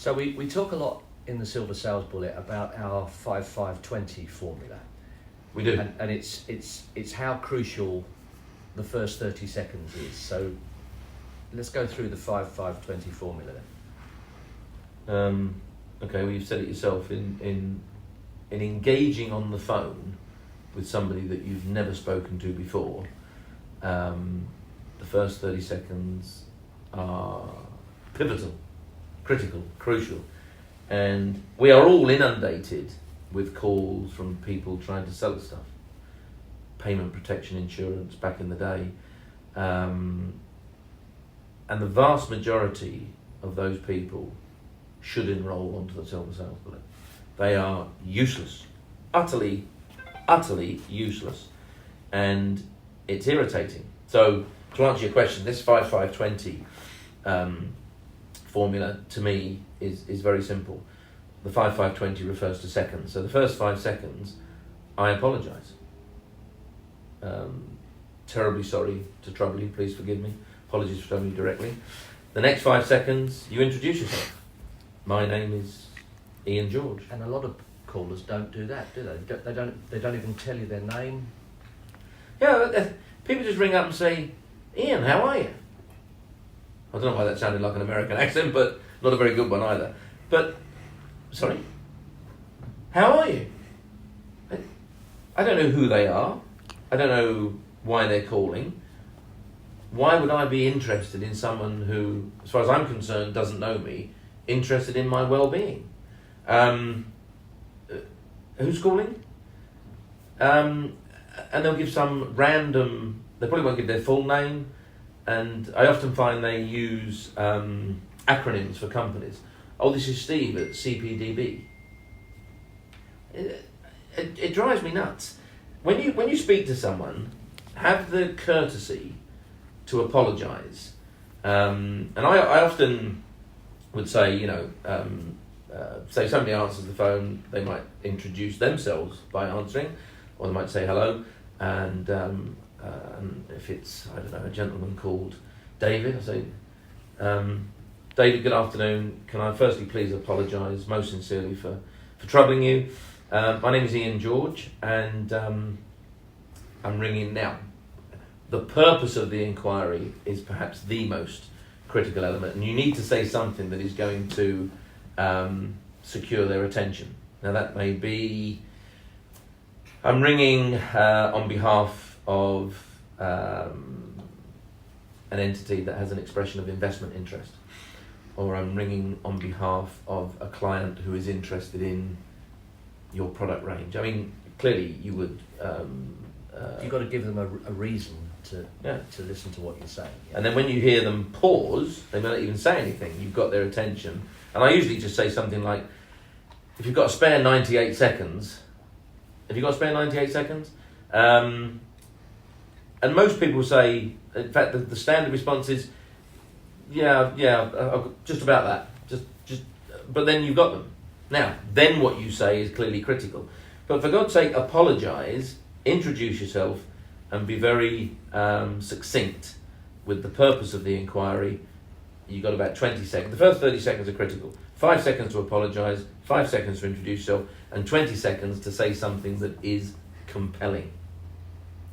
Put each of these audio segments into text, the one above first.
So we talk a lot in the Silver Sales Bullet about our 5-5-20 formula. We do. And it's how crucial the first 30 seconds is. So let's go through the 5-5-20 formula then. Okay, well, you've said it yourself. In engaging on the phone with somebody that you've never spoken to before, the first 30 seconds are pivotal, critical, crucial. And we are all inundated with calls from people trying to sell us stuff. Payment protection insurance back in the day. And the vast majority of those people should enroll onto the Silver Sales Bullet. They are useless. Utterly useless. And it's irritating. So, to answer your question, this 5-5-20 formula, to me, is very simple. The 5-5-20 refers to seconds. So the first 5 seconds, I apologise. Terribly sorry to trouble you, please forgive me. Apologies for troubling you directly. The next 5 seconds, you introduce yourself. My name is Ian George. And a lot of callers don't do that, do they? They don't even tell you their name. Yeah, people just ring up and say, Ian, how are you? I don't know why that sounded like an American accent, but not a very good one either. But, sorry? How are you? I don't know who they are. I don't know why they're calling. Why would I be interested in someone who, as far as I'm concerned, doesn't know me, interested in my well-being? Who's calling? And they'll give some random, they probably won't give their full name, and I often find they use acronyms for companies. Oh, this is Steve at CPDB. It drives me nuts. When you speak to someone, have the courtesy to apologise. And I often would say, say somebody answers the phone, they might introduce themselves by answering, or they might say hello, and if it's, I don't know, a gentleman called David, I say, David, good afternoon. Can I firstly please apologise most sincerely for troubling you. My name is Ian George, and I'm ringing now. The purpose of the inquiry is perhaps the most critical element, and you need to say something that is going to secure their attention. Now that may be, I'm ringing on behalf of an entity that has an expression of investment interest, or I'm ringing on behalf of a client who is interested in your product range. I mean, clearly you would... You've got to give them a reason to listen to what you're saying. Yeah. And then when you hear them pause, they may not even say anything. You've got their attention. And I usually just say something like, if you've got a spare 98 seconds, have you got a spare 98 seconds? And most people say, in fact, the standard response is, just about that. Just. But then you've got them. Now, then what you say is clearly critical. But for God's sake, apologise, introduce yourself, and be very succinct with the purpose of the inquiry. You've got about 20 seconds. The first 30 seconds are critical. 5 seconds to apologise, 5 seconds to introduce yourself, and 20 seconds to say something that is compelling.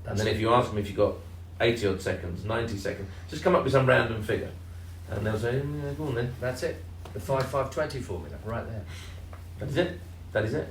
And then if you ask them if you've got 80 odd seconds, 90 seconds, just come up with some random figure. And they'll say, go on then. That's it. The 5-5-20 formula, right there. That is it.